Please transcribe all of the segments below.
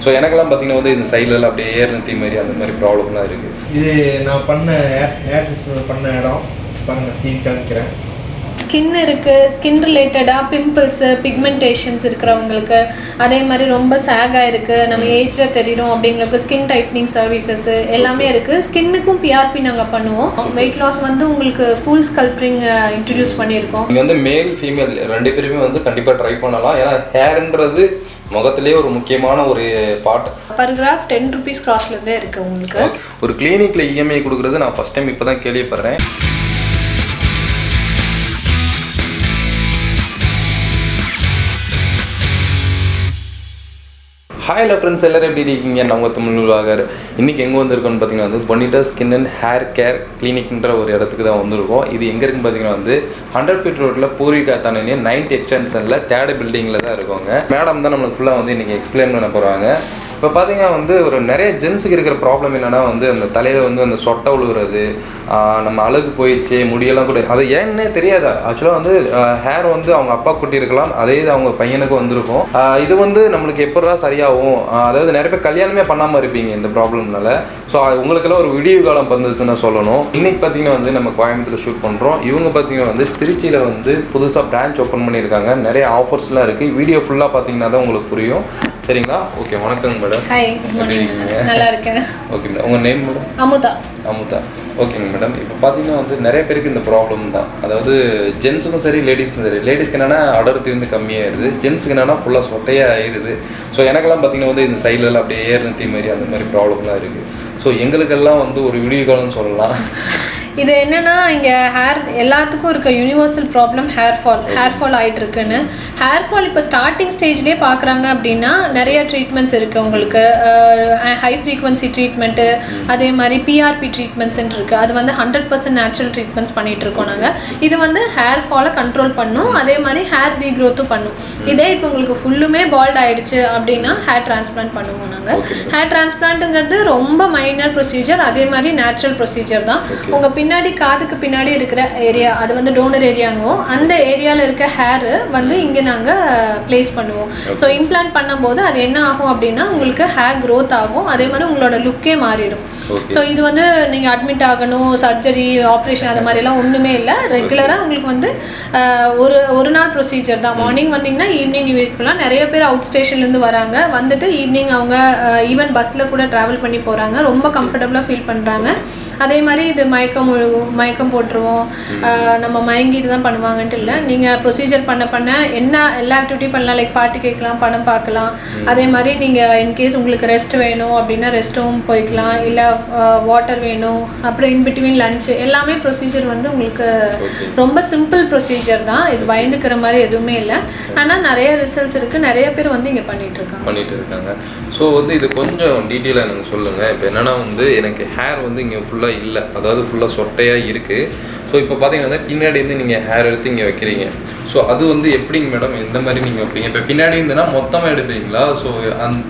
So எனக்கெல்லாம் பார்த்தீங்கன்னா வந்து இந்த சைடில் அப்படியே ஏர் நிறுத்தி மாதிரி அந்த மாதிரி ப்ராப்ளம்லாம் இருக்குது. இது நான் பண்ண பண்ண இடம் பாருங்கள், சீன் காமிக்கிறேன். ஸ்கின் இருக்குது, ஸ்கின் ரிலேட்டடாக பிம்பிள்ஸு பிக்மெண்டேஷன்ஸ் இருக்கிறவங்களுக்கு, அதே மாதிரி ரொம்ப சேகாக இருக்குது, நம்ம ஏஜில் தெரியும் அப்படிங்கிறதுக்கு ஸ்கின் டைட்னிங் சர்வீசஸ்ஸு எல்லாமே இருக்குது. ஸ்கின்னுக்கும் பிஆர்பி நாங்கள் பண்ணுவோம். வெயிட் லாஸ் வந்து உங்களுக்கு கூல் ஸ்கல்ப்ரிங் இன்ட்ரடியூஸ் பண்ணியிருக்கோம். நீங்கள் வந்து மேல் ஃபீமேல் 2 பேருமே வந்து கண்டிப்பாக ட்ரை பண்ணலாம். ஏன்னா ஹேர்ன்றது முகத்திலே ஒரு முக்கியமான ஒரு பார்ட். பர் கிராஃப் 10 rupees கிராஸ்லேருந்தே இருக்குது உங்களுக்கு. ஒரு கிளினிக்கில் இஎம்ஐ கொடுக்குறது நான் ஃபஸ்ட் டைம் இப்போ தான் கேள்விப்படுறேன். ஹாய் ஹலோ ஃப்ரெண்ட்ஸ், எல்லோரும் எப்படி இருக்கீங்க? நான் உங்கள் தமிழ்வாகர். இன்றைக்கி எங்கே வந்திருக்கோன்னு பார்த்தீங்கன்னா வந்து Bonita skin and hair care கிளினிக்ன்ற ஒரு இடத்துக்கு தான் வந்திருக்கோம். இது எங்கே இருக்குன்னு பார்த்தீங்கன்னா வந்து 100 feet ரோட்டில் பூர்விகா தானே 9th எக்ஸ்டென்ஷனில் 3rd பில்டிங்கில் தான் இருக்கோங்க. மேடம் தான் நம்மளுக்கு ஃபுல்லாக வந்து இன்றைக்கி எக்ஸ்பிளைன் பண்ண போகிறாங்க. இப்போ பார்த்தீங்கன்னா வந்து ஒரு நிறைய ஜென்ஸுக்கு இருக்கிற ப்ராப்ளம் என்னென்னா வந்து அந்த தலையில் வந்து அந்த சொட்டை விழுகிறது, நம்ம அழகு போயிடுச்சு, முடியெல்லாம் கூட அது ஏன்னே தெரியாதா. ஆக்சுவலாக வந்து ஹேர் வந்து அவங்க அப்பா குட்டி இருக்கலாம், அதே இது அவங்க பையனுக்கு வந்திருக்கும். இது வந்து நம்மளுக்கு எப்படா சரியாகும், அதாவது நிறைய பேர் கல்யாணமே பண்ணாமல் இருப்பீங்க இந்த ப்ராப்ளம்னால. ஸோ உங்களுக்கெல்லாம் ஒரு விடிவு காலம் வந்துச்சுன்னு சொல்லணும். இன்றைக்கி பார்த்தீங்கன்னா வந்து நம்ம கோயம்புத்தூர் ஷூட் பண்ணுறோம். இவங்க பார்த்தீங்கன்னா வந்து திருச்சியில் வந்து புதுசாக பிரான்ச் ஓப்பன் பண்ணியிருக்காங்க. நிறைய ஆஃபர்ஸ்லாம் இருக்குது. வீடியோ ஃபுல்லாக பார்த்தீங்கன்னா தான் உங்களுக்கு புரியும். சரிங்களா? ஓகே, வணக்கங்க மேடம். ஹாய், எப்படி இருக்கீங்க? நல்லா இருக்கேன். ஓகே மேடம், உங்கள் நேம் மேடம்? அமுதா. அமுதா, ஓகேங்க மேடம். இப்போ பார்த்தீங்கன்னா வந்து நிறைய பேருக்கு இந்த ப்ராப்ளம் தான். அதாவது ஜென்ஸுக்கும் சரி லேடிஸ்க்கும் சரி. லேடிஸ்க்கு என்னென்னா அடர்த்தி வந்து கம்மியாகிடுது, ஜென்ஸுக்கு என்னென்னா ஃபுல்லாக சொட்டையாக ஆயிடுது. ஸோ எனக்கெல்லாம் பார்த்தீங்கன்னா வந்து இந்த சைடில் அப்படியே ஏர் நிறுத்தி மாதிரி அந்த மாதிரி ப்ராப்ளம் தான் இருக்குது. ஸோ எங்களுக்கெல்லாம் வந்து ஒரு விடிவு காலம்னு சொல்லலாம். இது என்னென்னா இங்கே ஹேர் எல்லாத்துக்கும் இருக்க யூனிவர்சல் ப்ராப்ளம் ஹேர் ஃபால் ஆகிட்டு இருக்குன்னு. ஹேர் ஃபால் இப்போ ஸ்டார்டிங் ஸ்டேஜ்லேயே பார்க்குறாங்க அப்படின்னா நிறைய ட்ரீட்மெண்ட்ஸ் இருக்குது உங்களுக்கு. ஹை ஃப்ரீக்வன்சி ட்ரீட்மெண்ட்டு, அதே மாதிரி பிஆர்பி ட்ரீட்மெண்ட்ஸ்ன்னு இருக்குது. அது வந்து 100% நேச்சுரல் ட்ரீட்மெண்ட்ஸ் பண்ணிகிட்ருக்கோம் நாங்கள். இது வந்து ஹேர் ஃபாலை கண்ட்ரோல் பண்ணும், அதே மாதிரி ஹேர் ரீக்ரோத்தும் பண்ணும். இதே இப்போ உங்களுக்கு ஃபுல்லுமே பால்ட் ஆகிடுச்சு அப்படின்னா ஹேர் டிரான்ஸ்பிளான்ட் பண்ணுவோம் நாங்கள். ஹேர் டிரான்ஸ்பிளான்ட்டுங்கிறது ரொம்ப மைனர் ப்ரொசீஜர், அதே மாதிரி நேச்சுரல் ப்ரொசீஜர் தான். உங்கள் பின்னாடி காதுக்கு பின்னாடி இருக்கிற ஏரியா அது வந்து டோனர் ஏரியாங்குவோம். அந்த ஏரியாவில் இருக்க ஹேர் வந்து இங்கே நாங்கள் பிளேஸ் பண்ணுவோம். ஸோ இம்ப்ளான்ட் பண்ணும்போது அது என்ன ஆகும் அப்படின்னா உங்களுக்கு ஹேர் க்ரோத் ஆகும், அதே மாதிரி உங்களோட லுக்கே மாறிடும். ஸோ இது வந்து நீங்கள் அட்மிட் ஆகணும், சர்ஜரி, ஆப்ரேஷன் அது மாதிரிலாம் ஒன்றுமே இல்லை. ரெகுலராக உங்களுக்கு வந்து ஒரு நாள் ப்ரொசீஜர் தான். மார்னிங் வந்தீங்கன்னா ஈவினிங் இருக்கலாம். நிறைய பேர் அவுட் ஸ்டேஷன்லேருந்து வராங்க, வந்துட்டு ஈவினிங் அவங்க ஈவன் பஸ்ஸில் கூட ட்ராவல் பண்ணி போகிறாங்க, ரொம்ப கம்ஃபர்டபுளாக ஃபீல் பண்ணுறாங்க. அதே மாதிரி இது மயக்கம் போட்டுருவோம், நம்ம மயங்கிட்டு தான் பண்ணுவாங்கன்ட்டு இல்லை. நீங்கள் ப்ரொசீஜர் பண்ண என்ன எல்லா ஆக்டிவிட்டி பண்ணலாம். லைக் பாட்டு கேட்கலாம், படம் பார்க்கலாம். அதே மாதிரி நீங்கள் இன்கேஸ் உங்களுக்கு ரெஸ்ட் வேணும் அப்படின்னா ரெஸ்ட்டும் போய்க்கலாம், இல்லை வாட்டர் வேணும், அப்புறம் இன்பிட்வீன் லஞ்சு எல்லாமே ப்ரொசீஜர் வந்து உங்களுக்கு ரொம்ப சிம்பிள் ப்ரொசீஜர் தான். இது பயந்துக்கிற மாதிரி எதுவுமே இல்லை. ஆனால் நிறைய ரிசல்ட்ஸ் இருக்குது, நிறைய பேர் வந்து இங்கே பண்ணிட்டு இருக்காங்க. ஸோ வந்து இது கொஞ்சம் டீட்டெயிலாக எனக்கு சொல்லுங்கள். இப்போ என்னென்னா வந்து எனக்கு ஹேர் வந்து இங்கே ஃபுல்லாக இல்லை, அதாவது ஃபுல்லாக சொட்டையாக இருக்குது. ஸோ இப்போ பார்த்தீங்கன்னா பின்னாடி இருந்து நீங்கள் ஹேர் எடுத்து இங்கே வைக்கிறீங்க. ஸோ அது வந்து எப்படிங்க மேடம், எந்த மாதிரி நீங்கள் வைப்பீங்க? இப்போ பின்னாடி இருந்துன்னா மொத்தமாக எடுப்பீங்களா? ஸோ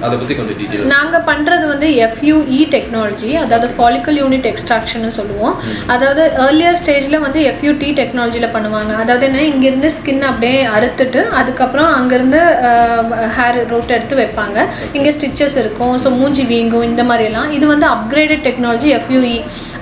அதை பற்றி கொஞ்சம் டீட்டெயில். நாங்கள் பண்ணுறது வந்து FUE டெக்னாலஜி, அதாவது ஃபாலிக்கல் யூனிட் எக்ஸ்ட்ராக்ஷன்னு சொல்லுவோம். அதாவது ஏர்லியர் ஸ்டேஜில் வந்து FUT டெக்னாலஜியில் பண்ணுவாங்க. அதாவது என்ன, இங்கேருந்து ஸ்கின் அப்படியே அறுத்துட்டு அதுக்கப்புறம் அங்கேருந்து ஹேர் ரூட் எடுத்து வைப்பாங்க. இங்கே ஸ்டிச்சஸ் இருக்கும், ஸோ மூஞ்சி வீங்கும், இந்த மாதிரிலாம். இது வந்து அப்கிரேடட் டெக்னாலஜி FUE.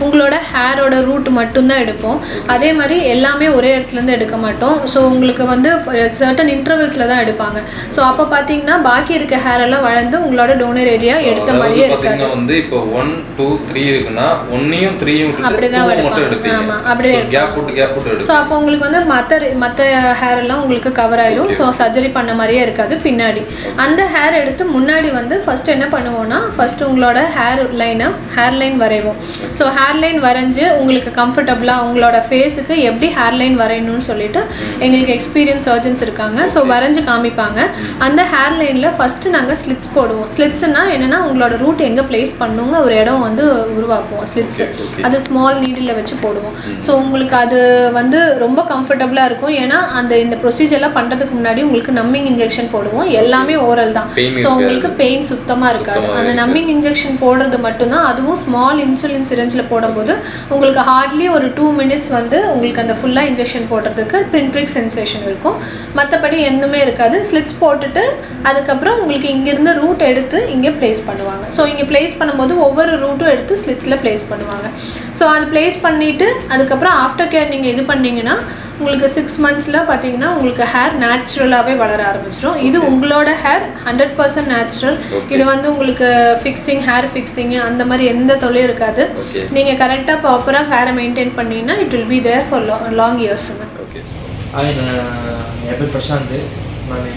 உங்களோட ஹேரோட ரூட் மட்டும்தான் எடுப்போம். அதே மாதிரி எல்லாமே ஒரே இடத்துலேருந்து எடுக்க மாட்டோம். ஸோ உங்களுக்கு வந்து சர்டன் இன்டர்வல்ஸில் தான் எடுப்பாங்க. ஸோ அப்போ பார்த்தீங்கன்னா பாக்கி இருக்க ஹேர் எல்லாம் வளர்ந்து உங்களோட டோனர் ஏரியா எடுத்த மாதிரியே இருக்காது. வந்து இப்போ 1 2 3 இருக்குன்னா 1யும் 3யும் அப்படிதான் எடுப்பாங்க. ஆமாம், அப்படியே கேப் போட்டு. ஸோ அப்போ உங்களுக்கு வந்து மற்ற ஹேர் எல்லாம் உங்களுக்கு கவர் ஆயிடும். ஸோ சர்ஜரி பண்ண மாதிரியே இருக்காது. பின்னாடி அந்த ஹேர் எடுத்து முன்னாடி வந்து ஃபர்ஸ்ட் என்ன பண்ணுவோம்னா, ஃபர்ஸ்ட் உங்களோட ஹேர் லைன் வரைவோம். ஸோ ஹேர் லைன் வரைஞ்சி உங்களுக்கு கம்ஃபர்டபுளாக உங்களோட ஃபேஸுக்கு எப்படி ஹேர் லைன் வரையணும்னு சொல்லிட்டு எங்களுக்கு எக்ஸ்பீரியன்ஸ் சர்ஜன்ஸ் இருக்காங்க. ஸோ வரைஞ்சி காமிப்பாங்க. அந்த ஹேர் லைனில் ஃபஸ்ட்டு நாங்கள் ஸ்லிட்ஸ் போடுவோம். ஸ்லிட்ஸ்னால் என்னென்னா உங்களோட ரூட் எங்கே பிளேஸ் பண்ணுங்க ஒரு இடம் வந்து உருவாக்குவோம். ஸ்லிட்ஸு அது ஸ்மால் நீடில் வச்சு போடுவோம். ஸோ உங்களுக்கு அது வந்து ரொம்ப கம்ஃபர்டபுளாக இருக்கும். ஏன்னா இந்த ப்ரொசீஜர்லாம் பண்ணுறதுக்கு முன்னாடி உங்களுக்கு நம்பிங் இன்ஜெக்ஷன் போடுவோம். எல்லாமே ஓரல் தான். ஸோ உங்களுக்கு பெயின் சுத்தமாக இருக்காது. அந்த நம்பிங் இன்ஜெக்ஷன் போடுறது மட்டும்தான். அதுவும் ஸ்மால் இன்சுலின் சிரஞ்சில் போடும்போது உங்களுக்கு ஹார்ட்லி ஒரு 2 மினிட்ஸ் வந்து உங்களுக்கு அந்த ஃபுல்லாக இன்ஜெக்ஷன் போடுறதுக்கு பிரிக் சென்சேஷன் இருக்கும். மற்றபடி எதுவுமே இருக்காது. ஸ்லிட்ஸ் போட்டுட்டு அதுக்கப்புறம் உங்களுக்கு இங்கேருந்து ரூட் எடுத்து இங்கே ப்ளேஸ் பண்ணுவாங்க. ஸோ இங்கே ப்ளேஸ் பண்ணும்போது ஒவ்வொரு ரூட்டும் எடுத்து ஸ்லிட்ஸில் ப்ளேஸ் பண்ணுவாங்க. ஸோ அது ப்ளேஸ் பண்ணிவிட்டு அதுக்கப்புறம் ஆஃப்டர் கேர் நீங்கள் இது பண்ணிங்கன்னா உங்களுக்கு 6 மந்த்ஸில் பார்த்தீங்கன்னா உங்களுக்கு ஹேர் நேச்சுரலாகவே வளர ஆரம்பிச்சிடும். இது உங்களோட ஹேர் 100% நேச்சுரல். இது வந்து உங்களுக்கு ஹேர் ஃபிக்ஸிங்கு அந்த மாதிரி எந்த தொல்லையும் இருக்காது. நீங்கள் கரெக்டாக ப்ராப்பராக ஹேரை மெயின்டைன் பண்ணிங்கன்னா it will be there for long இயர்ஸுங்க. என் பேர் பிரசாந்த். நான்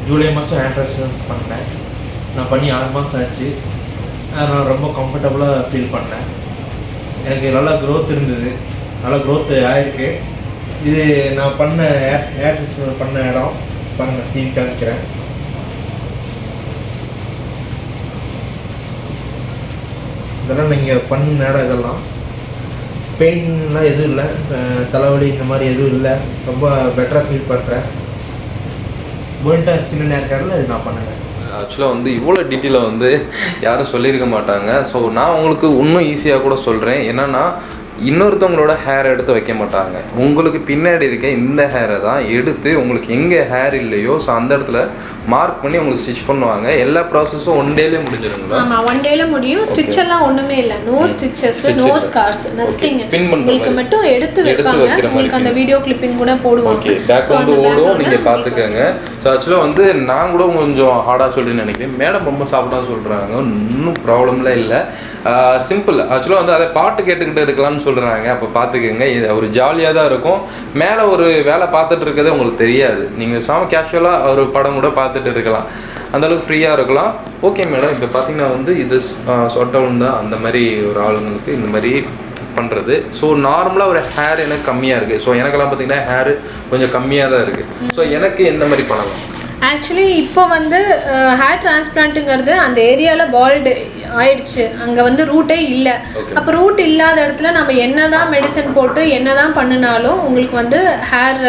ஜூலை மாதம் ஹேர் டிரான்ஸ்பிளான்ட் பண்ணேன். நான் பண்ணி 6 மாதம் ஆச்சு. நான் ரொம்ப கம்ஃபர்டபுளாக ஃபீல் பண்ணேன். எனக்கு நல்லா க்ரோத் இருந்தது, நல்லா க்ரோத் ஆகிருக்கு. இது நான் பண்ண ஹேர் டிரான்ஸ்பிளான்ட் பண்ண இடம் பாருங்கள், சீவி காமிக்கிறேன். இதெல்லாம் நீங்கள் பண்ண இடம். இதெல்லாம் பெயின்லாம் எதுவும் இல்லை, தலைவலி இந்த மாதிரி எதுவும் இல்லை. ரொம்ப பெட்டராக ஃபீல் பண்ணுறேன். போனிட்டா ஸ்கின் அண்ட் ஹேர் கேரில் இது நான் பண்ணுறேன். ஆக்சுவலாக வந்து இவ்வளோ டீட்டெயிலாக வந்து யாரும் சொல்லியிருக்க மாட்டாங்க. ஸோ நான் உங்களுக்கு இன்னும் ஈஸியாக கூட சொல்கிறேன். என்னென்னா இன்னொருத்தவங்களோட ஹேர் எடுத்து வைக்க மாட்டாங்க. உங்களுக்கு பின்னாடி இருக்க இந்த ஹேரை தான் எடுத்து உங்களுக்கு எங்கே ஹேர் இல்லையோ ஸோ அந்த இடத்துல மார்க் பண்ணி உங்களுக்கு ஸ்டிச் பண்ணுவாங்க. எல்லா ப்ராசஸும் 1 டேல முடிஞ்சிருங்களா? ஆமாம், 1 டேல முடியும். ஸ்டிச் எல்லாம் ஒன்றுமே இல்லை. No stitches, no scars, nothing. உங்களுக்கு மட்டும் எடுத்து வைப்பாங்க. உங்களுக்கு அந்த வீடியோ கிளிப்பிங் கூட போடுவாங்க. ஓகே, பேக்ரவுண்டு ஓடும், நீங்கள் பார்த்துக்கங்க. ஸோ ஆக்சுவலாக வந்து நான் கூட கொஞ்சம் ஹார்டாக சொல்லின்னு நினைக்கிறேன். மேடம் ரொம்ப சாப்பிட்டா சொல்கிறாங்க. இன்னும் ப்ராப்ளம்லாம் இல்லை, சிம்பிள். ஆக்சுவலாக வந்து அதை பாட்டு கேட்டுக்கிட்டு இருக்கலாம்னு சொல்கிறாங்க. அப்போ பார்த்துக்கோங்க, இது ஒரு ஜாலியாக தான் இருக்கும். மேலே ஒரு வேலை பார்த்துட்டு இருக்கிறதே உங்களுக்கு தெரியாது. நீங்கள் கேஷுவலாக ஒரு படம் கூட பார்த்துட்டு இருக்கலாம். அந்தளவுக்கு ஃப்ரீயாக இருக்கலாம். ஓகே மேடம், இப்போ பார்த்தீங்கன்னா வந்து இது சொட்டவுன் தான் அந்த மாதிரி ஒரு ஆளுங்களுக்கு இந்த மாதிரி பண்ணுறது. ஸோ நார்மலாக ஒரு ஹேர் எனக்கு கம்மியாக இருக்குது. ஸோ எனக்கெல்லாம் பார்த்தீங்கன்னா ஹேர் கொஞ்சம் கம்மியாக தான் இருக்குது. ஸோ எனக்கு எந்த மாதிரி பண்ணலாம்? ஆக்சுவலி இப்போ வந்து ஹேர் டிரான்ஸ்பிளான்ட்டுங்கிறது அந்த ஏரியாவில் பால்டு ஆயிடுச்சு. அங்கே வந்து ரூட்டே இல்லை. அப்போ ரூட் இல்லாத இடத்துல நம்ம என்ன தான் மெடிசன் போட்டு என்ன தான் பண்ணினாலும் உங்களுக்கு வந்து ஹேர்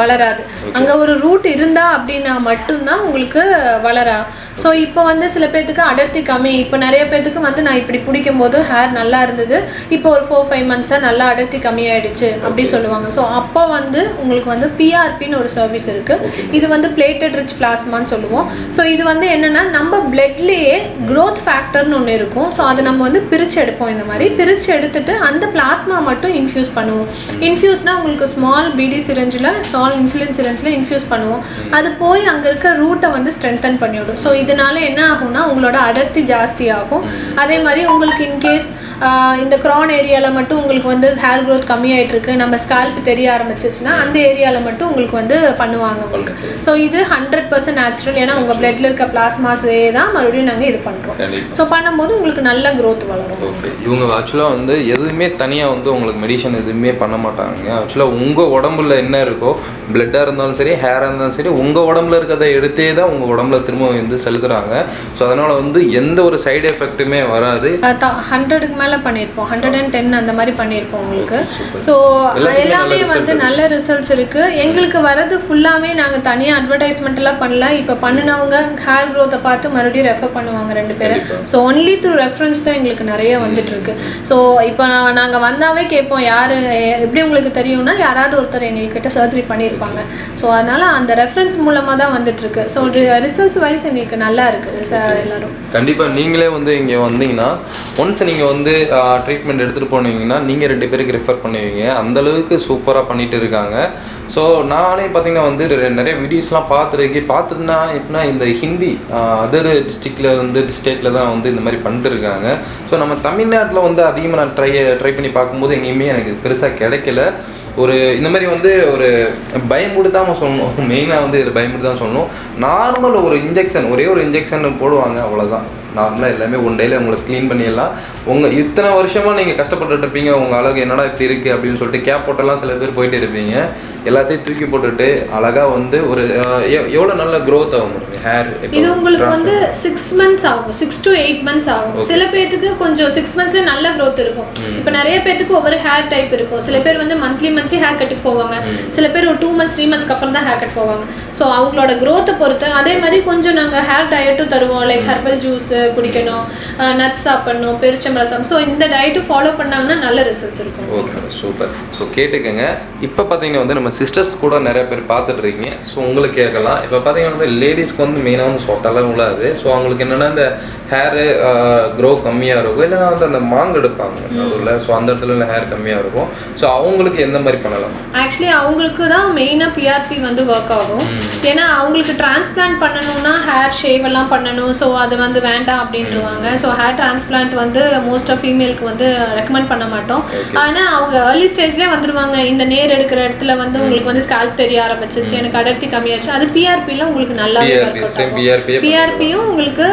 வளராது. அங்கே ஒரு ரூட் இருந்தா அப்படின்னா மட்டும்தான் உங்களுக்கு வளரா. ஸோ இப்போ வந்து சில பேர்த்துக்கு அடர்த்தி கம்மி. இப்போ நிறைய பேர்த்துக்கு வந்து நான் இப்படி பிடிக்கும் போது ஹேர் நல்லா இருந்தது, இப்போ ஒரு 4-5 மந்த்ஸாக நல்லா அடர்த்தி கம்மியாயிடுச்சு அப்படி சொல்லுவாங்க. ஸோ அப்போ வந்து உங்களுக்கு வந்து பிஆர்பின்னு ஒரு சர்வீஸ் இருக்குது. இது வந்து பிளேட்டட் ரிச் பிளாஸ்மான்னு சொல்லுவோம். ஸோ இது வந்து என்னென்னா நம்ம பிளட்லேயே க்ரோத் ஃபேக்டர்னு ஒன்று இருக்கும். ஸோ அதை நம்ம வந்து பிரித்து எடுப்போம். இந்த மாதிரி பிரித்து எடுத்துட்டு அந்த பிளாஸ்மா மட்டும் இன்ஃப்யூஸ் பண்ணுவோம். இன்ஃப்யூஸ்னால் உங்களுக்கு ஸ்மால் பிடி சிரஞ்சில், ஸ்மால் இன்சுலின் சிரஞ்சில் இன்ஃப்யூஸ் பண்ணுவோம். அது போய் அங்கே இருக்க ரூட்டை வந்து ஸ்ட்ரென்தன் பண்ணிவிடும். ஸோ இதனால என்ன ஆகும்னா உங்களோட அடர்த்தி ஜாஸ்தி ஆகும். அதே மாதிரி உங்களுக்கு இன்கேஸ் இந்த க்ரான் ஏரியாவில் மட்டும் உங்களுக்கு வந்து ஹேர் க்ரோத் கம்மியாயிட்டு இருக்கு, நம்ம ஸ்கால்ப் தெரிய ஆரம்பிச்சிச்சுன்னா அந்த ஏரியாவில் மட்டும் உங்களுக்கு வந்து பண்ணுவாங்க உங்களுக்கு. ஸோ இது 100% நேச்சுரல். ஏன்னா உங்கள் பிளட்ல இருக்க பிளாஸ்மாஸே தான் மறுபடியும் நாங்கள் இது பண்ணுறோம். ஸோ பண்ணும்போது உங்களுக்கு நல்ல க்ரோத் வளரும். ஓகே, இவங்க ஆக்சுவலாக வந்து எதுவுமே தனியாக வந்து உங்களுக்கு மெடிசன் எதுவுமே பண்ண மாட்டாங்க. ஆக்சுவலாக உங்கள் உடம்புல என்ன இருக்கோ, பிளட்டாக இருந்தாலும் சரி, ஹேராக இருந்தாலும் சரி, உங்கள் உடம்புல இருக்கிறத எடுத்தே தான் உங்கள் உடம்புல திரும்ப வந்து செலுத்துகிறாங்க. ஸோ அதனால் வந்து எந்த ஒரு சைடு எஃபெக்ட்டுமே வராது. 100க்கு மேலே பண்ணியிருப்போம், 110 அந்த மாதிரி பண்ணியிருப்போம் உங்களுக்கு. ஸோ எல்லாமே வந்து நல்ல ரிசல்ட்ஸ் இருக்குது. எங்களுக்கு வரது ஃபுல்லாமே நாங்கள் தனியாக அட்வர்டைஸ்மெண்ட் எல்லாம் பண்ணல. இப்போ பண்ணினவங்க ஹேர் க்ரோத்தை பார்த்து மறுபடியும் ரெஃபர் பண்ணுவாங்க 2 பேரும். ஸோ ஒன்லி த்ரூ ரெஃபரன்ஸ் தான் எங்களுக்கு நிறைய வந்துட்டு இருக்கு. ஸோ இப்போ நாங்கள் வந்தாவே கேட்போம், யார் எப்படி உங்களுக்கு தெரியும்னா யாராவது ஒருத்தர் எங்கள்கிட்ட சர்ஜரி பண்ணியிருப்பாங்க. ஸோ அதனால் அந்த ரெஃபரன்ஸ் மூலமாக தான் வந்துட்டு இருக்கு. ஸோ ரிசல்ட்ஸ் வைஸ் எங்களுக்கு நல்லா இருக்குது எல்லாரும். கண்டிப்பாக நீங்களே வந்து இங்கே வந்தீங்கன்னா ஒன்ஸ் நீங்கள் வந்து ட்ரீட்மெண்ட் எடுத்துகிட்டு போனீங்கன்னா நீங்கள் 2 பேருக்கு ரெஃபர் பண்ணுவீங்க. அந்தளவுக்கு சூப்பராக பண்ணிகிட்டு இருக்காங்க. ஸோ நானே பார்த்தீங்கன்னா வந்து நிறைய வீடியோஸ்லாம் பார்த்துட்டுனா எப்படின்னா இந்த ஹிந்தி அதர் டிஸ்ட்ரிக்டில் வந்து ஸ்டேட்டில் தான் வந்து இந்த மாதிரி பண்ணிட்டு இருக்காங்க. ஸோ நம்ம தமிழ்நாட்டில் வந்து அதிகமாக நான் ட்ரை பண்ணி பார்க்கும்போது எங்கேயுமே எனக்கு பெருசாக கிடைக்கல. ஒரு இந்த மாதிரி வந்து ஒரு பயமுடுத்தாமல் சொல்லணும், மெயினாக வந்து இதில் பயமுடுத்தாமல் சொல்லணும். நார்மல் ஒரு இன்ஜெக்ஷன், ஒரே ஒரு இன்ஜெக்ஷன் போடுவாங்க, அவ்வளோதான். நார்மலாக எல்லாமே 1 டேயில் உங்களுக்கு க்ளீன் பண்ணிடலாம். உங்கள் இத்தனை வருஷமாக நீங்கள் கஷ்டப்பட்டுட்டு இருப்பீங்க, உங்கள் அழகு என்னடா இப்படி இருக்குது அப்படின்னு சொல்லிட்டு கேப் போட்டெல்லாம் சில பேர் போயிட்டு இருப்பீங்க. எல்லாத்தையும் தூக்கி போட்டுட்டு அழகாக வந்து ஒரு எவ்வளோ நல்ல க்ரோத் ஆகும். ஹேர் இது உங்களுக்கு வந்து 6 months ஆகும், 6 to 8 months ஆகும். சில பேருக்கு கொஞ்சம் 6 monthsல நல்ல growth இருக்கும். இப்போ நிறைய பேருக்கு ஒவ்வொரு ஹேர் டைப் இருக்கும். சில பேர் வந்து மந்த்லி ஹேர் கட்டுக்கு போவாங்க, சில பேர் ஒரு 2 months 3 monthsக்கு அப்புறம் தான் ஹேர் கட் போவாங்க. ஸோ அவங்களோட growth பொறுத்து. அதே மாதிரி கொஞ்சம் நாங்கள் ஹேர் டயட்டும் தருவோம். லைக் ஹெர்பல் ஜூஸ் குடிக்கணும், நட்ஸ் சாப்பிடணும், பெருச்சம்பழம். ஸோ இந்த டயட்டும் ஃபாலோ பண்ணாங்கன்னா நல்ல ரிசல்ட்ஸ் இருக்கும். Okay, super. ஸோ கேட்டுக்கங்க. இப்போ பார்த்தீங்கன்னா வந்து நம்ம சிஸ்டர்ஸ் கூட நிறைய பேர் பார்த்துட்டு இருக்கீங்க. ஸோ உங்களுக்கு கேட்கலாம். இப்போ பார்த்தீங்கன்னா வந்து லேடிஸ்க்கு வந்து மெயினாக வந்து சொட்டெல்லாம் உள்ளாது. ஸோ அவங்களுக்கு என்னென்னா இந்த ஹேரு க்ரோ கம்மியாக இருக்கும், இல்லைன்னா வந்து அந்த மாங்கு எடுப்பாங்க நடுவில். ஸோ அந்த இடத்துல ஹேர் கம்மியாக இருக்கும். ஸோ அவங்களுக்கு எந்த மாதிரி பண்ணலாம்? ஆக்சுவலி அவங்களுக்கு தான் மெயினாக பிஆர்பி வந்து ஒர்க் ஆகும். ஏன்னா அவங்களுக்கு டிரான்ஸ்பிளான்ட் பண்ணணும்னா ஹேர் ஷேவ் எல்லாம் பண்ணணும். ஸோ அது வந்து வேண்டாம் அப்படின்ட்டுருவாங்க. ஸோ ஹேர் டிரான்ஸ்பிளான்ட் வந்து மோஸ்ட் ஆஃப் ஃபீமேலுக்கு வந்து ரெக்கமெண்ட் பண்ண மாட்டோம். ஆனால் அவங்க ஏர்லி ஸ்டேஜ்லேயே வந்துடுவாங்க. இந்த நேர் எடுக்கிற இடத்துல வந்து உங்களுக்கு வந்து ஸ்கால்ப் தெரிய ஆரம்பிச்சிச்சு, எனக்கு அடர்த்தி கம்மியாச்சு. அது பிஆர்பியில் உங்களுக்கு நல்லாவே பிஆர்பியும் உங்களுக்கு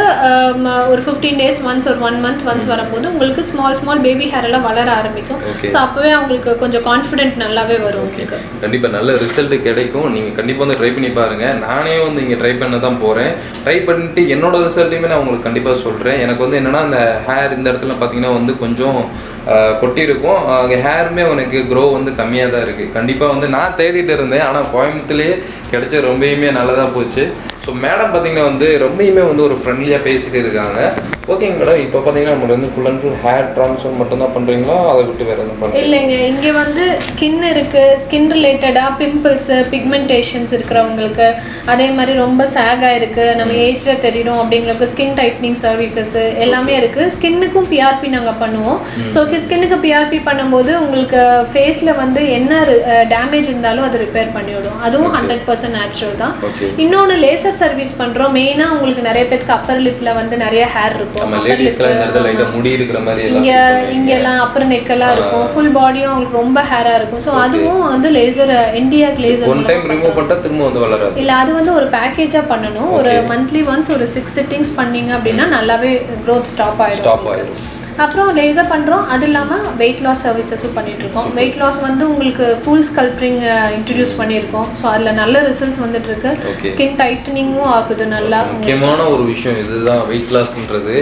ஒரு 15 days ஒன்ஸ் ஒரு 1 month ஒன்ஸ் வரும்போது உங்களுக்கு ஸ்மால் பேபி ஹேர் எல்லாம் வளர ஆரம்பிக்கும். ஸோ அப்போவே அவங்களுக்கு கொஞ்சம் கான்ஃபிடென்ட் நல்லாவே வரும். உங்களுக்கு கண்டிப்பாக நல்ல ரிசல்ட் கிடைக்கும். நீங்கள் கண்டிப்பாக வந்து ட்ரை பண்ணி பாருங்கள். நானே வந்து இங்கே ட்ரை பண்ண தான் போகிறேன். ட்ரை பண்ணிட்டு என்னோட ரிசல்ட்டையுமே நான் உங்களுக்கு கண்டிப்பாக சொல்கிறேன். எனக்கு வந்து என்னென்னா அந்த ஹேர் இந்த இடத்துல பார்த்தீங்கன்னா வந்து கொஞ்சம் கொட்டி இருக்கும். அங்கே ஹேருமே உனக்கு க்ரோ வந்து கம்மியாக தான் இருக்குது. கண்டிப்பாக வந்து நான் தேடிட்டு இருந்தேன், ஆனால் கோயம்புத்தூர்லேயே கிடைச்ச ரொம்பவுமே நல்லதாக போச்சு. ஸோ மேடம் பார்த்தீங்கன்னா வந்து ரொம்பவுமே வந்து ஒரு ஃப்ரெண்ட்லியாக பேசிகிட்டு இருக்காங்க. ஓகேங்க மேடம், இப்போ பார்த்தீங்கன்னா நம்ம வந்து full and full hair transfer மட்டும் தான் பண்ணுறீங்களா, அதை விட்டு வேறு எதுவும் பண்ணுறீங்க? இல்லைங்க, இங்கே வந்து ஸ்கின் இருக்குது. ஸ்கின் ரிலேட்டடாக பிம்பிள்ஸு, பிக்மெண்டேஷன்ஸ் இருக்கிறவங்களுக்கு, அதே மாதிரி ரொம்ப சேகாக இருக்குது, நம்ம ஏஜில் தெரியும் அப்படிங்கிறவங்களுக்கு ஸ்கின் டைட்னிங் சர்வீசஸ் எல்லாமே இருக்குது. ஸ்கின்னுக்கும் பிஆர்பி நாங்கள் பண்ணுவோம். ஸோ ஸ்கின்னுக்கு பிஆர்பி பண்ணும்போது உங்களுக்கு ஃபேஸில் வந்து என்ன டேமேஜ் இருந்தாலும் அதை ரிப்பேர் பண்ணிவிடும். அதுவும் 100% நேச்சுரல் தான். இன்னொன்று லேசர் சர்வீஸ் பண்ணுறோம். மெயினாக உங்களுக்கு நிறைய பேருக்கு அப்பர் லிப்பில் வந்து நிறைய ஹேர் இருக்கும். இங்கெல்லாம் அப்புறம் நெக்கெல்லாம் இருக்கும். ஃபுல் பாடியும் அவங்களுக்கு ரொம்ப ஹேரா இருக்கும். ஸோ அதுவும் வந்து லேசர் இந்தியாவுக்கு லேசர் இல்லை, அது வந்து ஒரு பேக்கேஜா பண்ணணும். ஒரு மந்த்லி ஒன்ஸ் ஒரு 6 sittings பண்ணீங்க அப்படின்னா நல்லாவே க்ரோத் ஸ்டாப் ஆயிடும். அப்புறம் லேசர் பண்ணுறோம். அது இல்லாமல் வெயிட் லாஸ் சர்வீசஸும் பண்ணிகிட்ருக்கோம். வெயிட் லாஸ் வந்து உங்களுக்கு கூல் ஸ்கல்ப்ரிங் இன்ட்ரடியூஸ் பண்ணியிருக்கோம். ஸோ அதில் நல்ல ரிசல்ட்ஸ் வந்துட்டுருக்கு. ஸ்கின் டைட்டனிங்கும் ஆகுது. நல்லா முக்கியமான ஒரு விஷயம் இதுதான் வெயிட் லாஸ்ன்றது.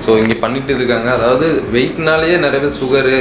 ஸோ இங்கே பண்ணிட்டு இருக்காங்க. அதாவது வெயிட்னாலேயே நிறைய பேர் சுகரு,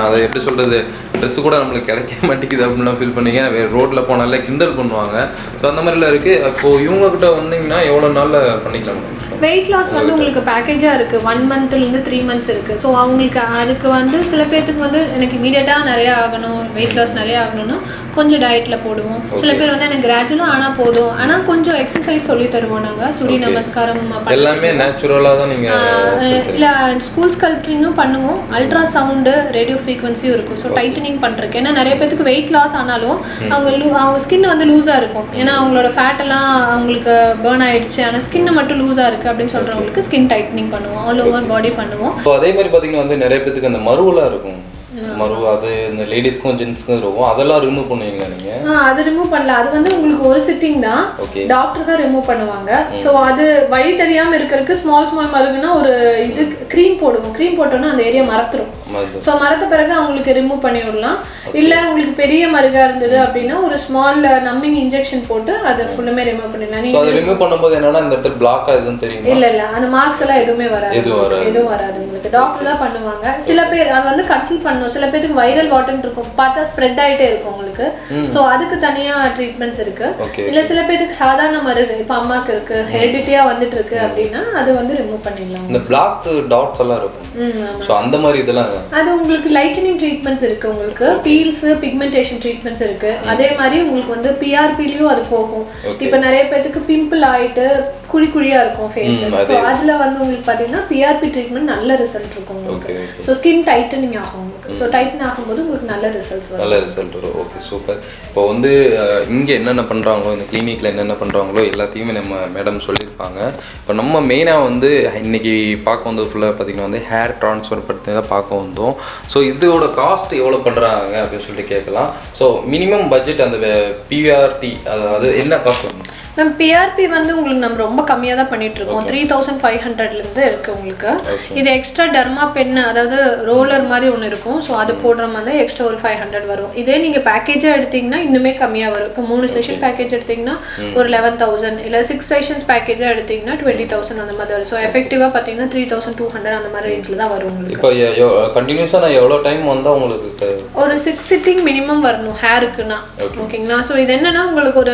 அதை எப்படி சொல்கிறது, ட்ரெஸ்ஸு கூட நம்மளுக்கு கிடைக்க மாட்டேங்குது அப்படின்லாம் ஃபீல் பண்ணிங்க. வேறு ரோட்டில் போனாலே கிண்டல் பண்ணுவாங்க. ஸோ அந்த மாதிரிலாம் இருக்குது. அப்போது இவங்ககிட்ட வந்தீங்கன்னா எவ்வளோ நாளில் பண்ணிக்கலாம்? வெயிட் லாஸ் வந்து உங்களுக்கு பேக்கேஜாக இருக்குது. 1 monthலேருந்து 3 months இருக்குது. ஸோ அவங்களுக்கு அதுக்கு வந்து சில பேர்த்துக்கு வந்து எனக்கு இமீடியட்டாக நிறையா ஆகணும், வெயிட் லாஸ் நிறையா ஆகணும்னா கொஞ்சம் டயட்டில் போடுவோம். சில பேர் வந்து எனக்கு கிராஜுவலாக ஆனால் போதும், ஆனால் கொஞ்சம் எக்ஸசைஸ் சொல்லி தருவோம். நாங்கள் சூரிய நமஸ்காரம் எல்லாமே நேச்சுரலாக தான் நீங்கள் இல்லை ஸ்கூல் ஸ்கல்ப்ரிங்கும் பண்ணுவோம். அல்ட்ரா சவுண்டு, ரேடியோ ஃப்ரீக்வன்சியும் இருக்கும். ஸோ டைட்டனிங் பண்ணுறதுக்கு ஏன்னா நிறைய பேருக்கு வெயிட் லாஸ் ஆனாலும் அவங்க ஸ்கின் வந்து லூஸாக இருக்கும். ஏன்னா அவங்களோட ஃபேட் எல்லாம் அவங்களுக்கு பேர்ன் ஆயிடுச்சு, ஆனால் ஸ்கின் மட்டும் லூஸாக இருக்குது அப்படின்னு சொல்கிறவங்களுக்கு ஸ்கின் டைட்டனிங் பண்ணுவோம். ஆல் ஓவர் பாடி பண்ணுவோம். அதே மாதிரி பார்த்தீங்கன்னா வந்து நிறைய பேருக்கு அந்த மருவெல்லாம் இருக்கும். மருவு அது இந்த லேடிஸ்க்கும் ஜென்ஸ்க்கும் இருக்கும். அதெல்லாம் ரிமூவ் பண்ணுவீங்களா நீங்கள்? அது ரிமூவ் பண்ணல. அது வந்து உங்களுக்கு ஒரு சிட்டிங் தான், டாக்டர் தான் ரிமூவ் பண்ணுவாங்க. ஸோ அது வழி தெரியாமல் இருக்கிறதுக்கு ஸ்மால் மருகுனா ஒரு இது க்ரீம் போடுவோம். க்ரீம் போட்டோன்னா அந்த ஏரியா மறத்துரும். ஸோ மறத்த பிறகு அவங்களுக்கு ரிமூவ் பண்ணி விடலாம். இல்லை உங்களுக்கு பெரிய மருகா இருந்தது அப்படின்னா ஒரு ஸ்மால் நம்பிங் இன்ஜெக்ஷன் போட்டு அதை ஃபுல்லுமே ரிமூவ் பண்ணிடலாம். நீங்கள் ரிமூவ் பண்ணும்போது என்னன்னா இந்த இடத்துல பிளாக் ஆகுதுன்னு தெரியும்? இல்லை அந்த மார்க்ஸ் எல்லாம் எதுவுமே வராது. எதுவும் வராது. உங்களுக்கு டாக்டர் தான் பண்ணுவாங்க. சில பேர் அது வந்து கன்சல்ட் பண்ணணும். சில பேருக்கு வைரல் வாட்டர் இருக்கும், பார்த்தா ஸ்ப்ரெட் ஆகிட்டே இருக்கும் உங்களுக்கு. ஸோ அதுக்கு தனியாக ட்ரீட்மெண்ட்ஸ் இருக்கு. இல்லை சில பேருக்கு சாதாரண மருகு, இப்போ அம்மாவுக்கு இருக்கு, ஹெரிடிட்டியாக வந்துட்டு இருக்கு அப்படின்னா அது வந்து ரிமூவ் பண்ணிடலாம். இந்த பிளாக் டாட்ஸ் எல்லாம் இருக்கும். ஸோ அந்த மாதிரி இதெல்லாம் அது உங்களுக்கு லைட்டனிங் ட்ரீட்மெண்ட்ஸ் இருக்கு. உங்களுக்கு பீல்ஸ், பிக்மெண்டேஷன் ட்ரீட்மெண்ட்ஸ் இருக்கு. அதே மாதிரி உங்களுக்கு வந்து பிஆர்பிலையும் அது போகும். இப்போ நிறைய பேருக்கு பிம்பிள் ஆயிட்டு குழியா இருக்கும் ஃபேஸ். ஸோ அதுல வந்து உங்களுக்கு பார்த்தீங்கன்னா பிஆர்பி ட்ரீட்மெண்ட் நல்ல ரிசல்ட் இருக்கும் உங்களுக்கு. ஸோ ஸ்கின் டைட்டனிங் ஆகும் உங்களுக்கு. ஸோ டைட்டன் ஆகும்போது உங்களுக்கு நல்ல ரிசல்ட்ஸ் வரும். நல்ல ரிசல்ட் வரும். Okay, super. இப்போ வந்து இங்கே என்னென்ன பண்ணுறாங்களோ, இந்த கிளினிக்கில் என்னென்ன பண்ணுறாங்களோ எல்லாத்தையுமே நம்ம மேடம் சொல்லியிருப்பாங்க. இப்போ நம்ம மெயினாக வந்து இன்னைக்கு பார்க்க வந்து ஃபுல்லாக பார்த்தீங்கன்னா வந்து ஹேர் ட்ரான்ஸ்ஃபர் பற்றி தான் பார்க்க வந்தோம். ஸோ இதோட காஸ்ட் எவ்வளோ பண்ணுறாங்க அப்படின்னு சொல்லிட்டு கேட்கலாம். ஸோ மினிமம் பட்ஜெட் அந்த பிஆர்டி அது என்ன காஸ்ட் வரும்? மேம் பிஆர்பி வந்து உங்களுக்கு நம்ம ரொம்ப கம்மியாக தான் பண்ணிட்டு இருக்கோம். 3500 இருக்கு உங்களுக்கு. இது எக்ஸ்ட்ரா டர்மா பென் அதாவது ரோலர் மாதிரி ஒன்று இருக்கும். ஸோ அது போடுற மாதிரி எக்ஸ்ட்ரா ஒரு 500 வரும். இதே நீங்கள் பேக்கேஜாக எடுத்தீங்கன்னா இன்னுமே கம்மியாக வரும். இப்போ 3 செஷன் பேக்கேஜ் எடுத்தீங்கன்னா ஒரு 11,000, இல்லை 6 செஷன்ஸ் பேக்கேஜாக எடுத்தீங்கன்னா 20,000 அந்த மாதிரி வரும். ஸோ எஃபெக்டிவாக பார்த்தீங்கன்னா 3,200 அந்த மாதிரி ரேஞ்சில் தான் வரும் உங்களுக்கு. இப்போ கண்டினியூஸாக நான் எவ்வளோ டைம் வந்தால் உங்களுக்கு ஒரு 6 சிட்டிங் மினிமம் வரணும் ஹேருக்குன்னா. ஓகேங்களா? ஸோ இது என்னன்னா உங்களுக்கு ஒரு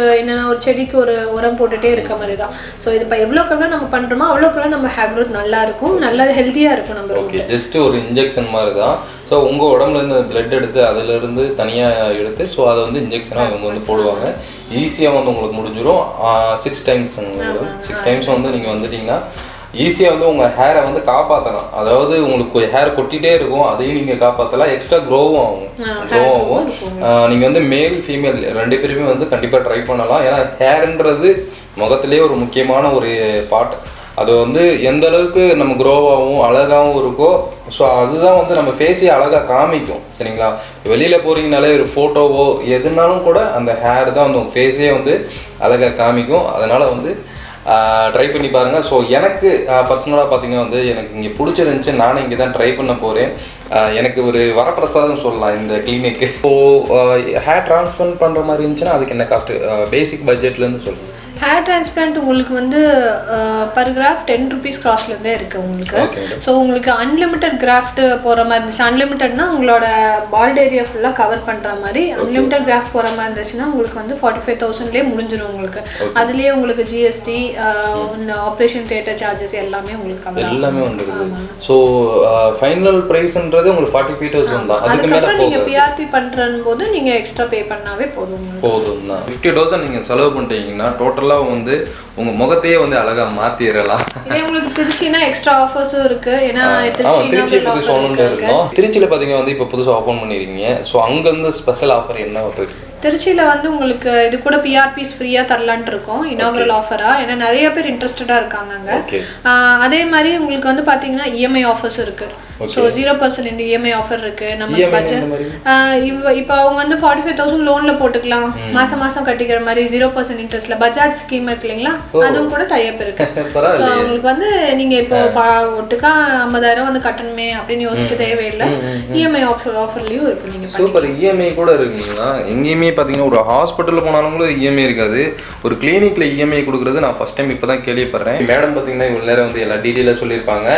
செடிக்கு ஒரு உரம் போட்டுட்டே இருக்க மாதிரி தான். ஸோ இது இப்போ எவ்வளோக்கெவ்வளோ நம்ம பண்ணுறோமோ அவ்வளோக்கெவ்வளோ நம்ம ஹேர் க்ரோத் நல்லா இருக்கும், நல்லா ஹெல்த்தியாக இருக்கும் நம்ம. ஓகே, ஜஸ்ட் ஒரு இன்ஜெக்ஷன் மாதிரி தான். ஸோ உங்கள் உடம்புலேருந்து பிளட் எடுத்து அதிலிருந்து தனியாக எடுத்து ஸோ அதை வந்து இன்ஜெக்ஷனாக அவங்க வந்து போடுவாங்க. ஈஸியாக வந்து உங்களுக்கு முடிஞ்சிடும். 6 டைம்ஸ் 6 டைம்ஸ் வந்து நீங்கள் வந்துட்டிங்கன்னா ஈஸியாக வந்து உங்கள் ஹேரை வந்து காப்பாற்றலாம். அதாவது உங்களுக்கு ஹேர் கொட்டிகிட்டே இருக்கும், அதையும் நீங்கள் காப்பாற்றலாம். எக்ஸ்ட்ரா க்ரோவும் ஆகும். நீங்கள் வந்து மேல் ஃபீமேல் 2 பேருமே வந்து கண்டிப்பாக ட்ரை பண்ணலாம். ஏன்னா ஹேருன்றது முகத்திலே ஒரு முக்கியமான ஒரு பார்ட். அது வந்து எந்த அளவுக்கு நம்ம க்ரோவாகவும் அழகாகவும் இருக்கோ ஸோ அதுதான் வந்து நம்ம ஃபேஸையே அழகாக காமிக்கும். சரிங்களா? வெளியில் போகிறீங்கனாலே ஒரு ஃபோட்டோவோ எதுனாலும் கூட அந்த ஹேர் தான் வந்து உங்கள் ஃபேஸே வந்து அழகாக காமிக்கும். அதனால் வந்து ட்ரை பண்ணி பாருங்கள். ஸோ எனக்கு பர்சனலாக பார்த்தீங்கன்னா வந்து எனக்கு இங்கே பிடிச்சிருந்துச்சி, நானும் இங்கே தான் ட்ரை பண்ண போகிறேன். எனக்கு ஒரு வரப்பிரசாதம் சொல்லலாம் இந்த கிளினிக்கு. ஸோ ஹேர் டிரான்ஸ்பிளான்ட் பண்ணுற மாதிரி இருந்துச்சுன்னா அதுக்கு என்ன காஸ்ட்டு, பேசிக் பட்ஜெட்லேருந்து சொல்லுங்கள். ஹேர் டிரான்ஸ்பிளான்ட் உங்களுக்கு வந்து பர் கிராஃப்ட் 10 rupees கிராஸ்லேருந்தே இருக்குது உங்களுக்கு. ஸோ உங்களுக்கு அன்லிமிட்டட் கிராஃப்ட் போகிற மாதிரி இருந்துச்சு. அன்லிமிட்டட்னா உங்களோட பால்ட் ஏரியா ஃபுல்லாக கவர் பண்ணுற மாதிரி. அன்லிமிட்டட் கிராஃப்ட் போகிற மாதிரி இருந்துச்சுன்னா உங்களுக்கு வந்து 45,000லேயே முடிஞ்சிடும் உங்களுக்கு. அதுலேயே உங்களுக்கு ஜிஎஸ்டி, இந்த ஆப்ரேஷன் தியேட்டர் சார்ஜஸ் எல்லாமே உங்களுக்கு கவர் எல்லாமே வந்துடுது. ஸோ ஃபைனல் ப்ரைஸ்ன்றது உங்களுக்கு 45,000 தான். அதுக்கப்புறம் நீங்கள் பிஆர்பி பண்ணுறன் போது நீங்கள் எக்ஸ்ட்ரா பே பண்ணாவே போதும் தான். 50,000 நீங்கள் செலவு பண்ணிட்டீங்கன்னா டோட்டலாக வந்து உங்க முகத்தையே வந்து அழகா மாத்திரலாம். இதே உங்களுக்கு திருச்சினா எக்ஸ்ட்ரா ஆஃபர்ஸும் இருக்கு. ஏன்னா திருச்சி புதுசா ஓபன் இருந்தோம். திருச்சியில பாத்தீங்கன்னா வந்து இப்போ புதுசா ஓபன் பண்ணிருக்கீங்க. ஸோ அங்க இருந்து ஸ்பெஷல் ஆஃபர் என்ன போயிருக்கு? திருச்சியில் வந்து உங்களுக்கு இது கூட பிஆர்பிஸ் ஃப்ரீயாக தரலான்ட்டு இருக்கோம், இனாகரல் ஆஃபராக. ஏன்னா நிறைய பேர் இன்ட்ரெஸ்டடாக இருக்காங்க அங்கே. அதே மாதிரி உங்களுக்கு வந்து பார்த்தீங்கன்னா இஎம்ஐ ஆஃபர்ஸ் இருக்குது. ஸோ 0% இஎம்ஐ ஆஃபர் இருக்குது. நம்ம பட்ஜெட் இப்போ அவங்க வந்து 45,000 லோனில் போட்டுக்கலாம், மாதம் மாதம் கட்டிக்கிற மாதிரி 0% இன்ட்ரெஸ்ட்டில். பஜாஜ் ஸ்கீம் இருக்கு இல்லைங்களா, அதுவும் கூட டைப் இருக்குது. ஸோ அவங்களுக்கு வந்து நீங்கள் இப்போ ஒட்டுக்கா 50,000 வந்து கட்டணுமே அப்படின்னு யோசிக்க தேவையில்லை. இஎம்ஐ ஆஃபர்லேயும் இருக்குது. நீங்கள் சூப்பர், இஎம்ஐ கூட இருக்குங்களா? எங்கேயுமே பார்த்தீங்கன்னா ஒரு ஹாஸ்பிட்டலில் போனாலும் கூட இஎம்ஐ இருக்காது. ஒரு கிளினிக்கில் இஎம்ஐ கொடுக்குறது நான் ஃபஸ்ட் டைம் இப்போ தான் கேள்விப்படுறேன். மேடம் பார்த்தீங்கன்னா இவ்வளோ நேரம் வந்து எல்லா டீட்டெயிலாக சொல்லியிருப்பாங்க.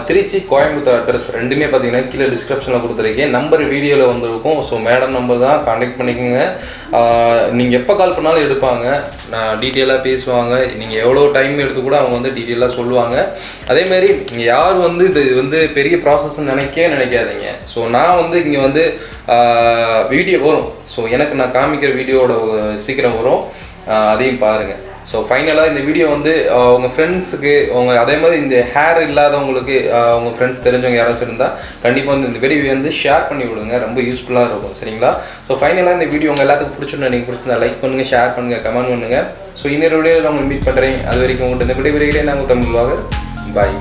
திருச்சி, கோயம்புத்தூர் அட்ரஸ் ரெண்டுமே பார்த்தீங்கன்னா கீழே டிஸ்கிரிப்ஷனில் கொடுத்துருக்கேன். நம்பர் வீடியோவில் வந்துருக்கும். ஸோ மேடம் நம்பர் தான், கான்டாக்ட் பண்ணிக்கோங்க. நீங்கள் எப்போ கால் பண்ணாலும் எடுப்பாங்க, நான் டீட்டெயிலாக பேசுவாங்க. நீங்கள் எவ்வளோ டைம் எடுத்து கூட அவங்க வந்து டீட்டெயிலாக சொல்லுவாங்க. அதேமாதிரி நீங்கள் யார் வந்து இது வந்து பெரிய ப்ராசஸ்ன்னு நினைக்காதீங்க. ஸோ நான் வந்து இங்கே வந்து வீடியோ வரும். ஸோ எனக்கு நான் காமிக்கிற வீடியோவோட சீக்கிரம் வரும், அதையும் பாருங்கள். ஸோ ஃபைனலாக இந்த வீடியோ வந்து உங்கள் ஃப்ரெண்ட்ஸுக்கு அதே மாதிரி இந்த ஹேர் இல்லாதவங்களுக்கு உங்கள் ஃப்ரெண்ட்ஸ் தெரிஞ்சவங்க யாராச்சும் இருந்தால் கண்டிப்பாக வந்து இந்த வீடியோ வந்து ஷேர் பண்ணி விடுங்க, ரொம்ப யூஸ்ஃபுல்லாக இருக்கும். சரிங்களா? ஸோ ஃபைனலாக இந்த வீடியோ உங்கள் எல்லாத்துக்கும் பிடிச்சிருந்தா நீங்கள் பிடிச்சிருந்தா லைக் பண்ணுங்கள், ஷேர் பண்ணுங்கள், கமெண்ட் பண்ணுங்கள். ஸோ இன்னொரு வீடியோ நான் உங்களை மீட் பண்ணுறேன். அது வரைக்கும் உங்கள்கிட்ட இந்த வீடியோ நான் உங்கள் தமிழ் வாங்க. பாய்.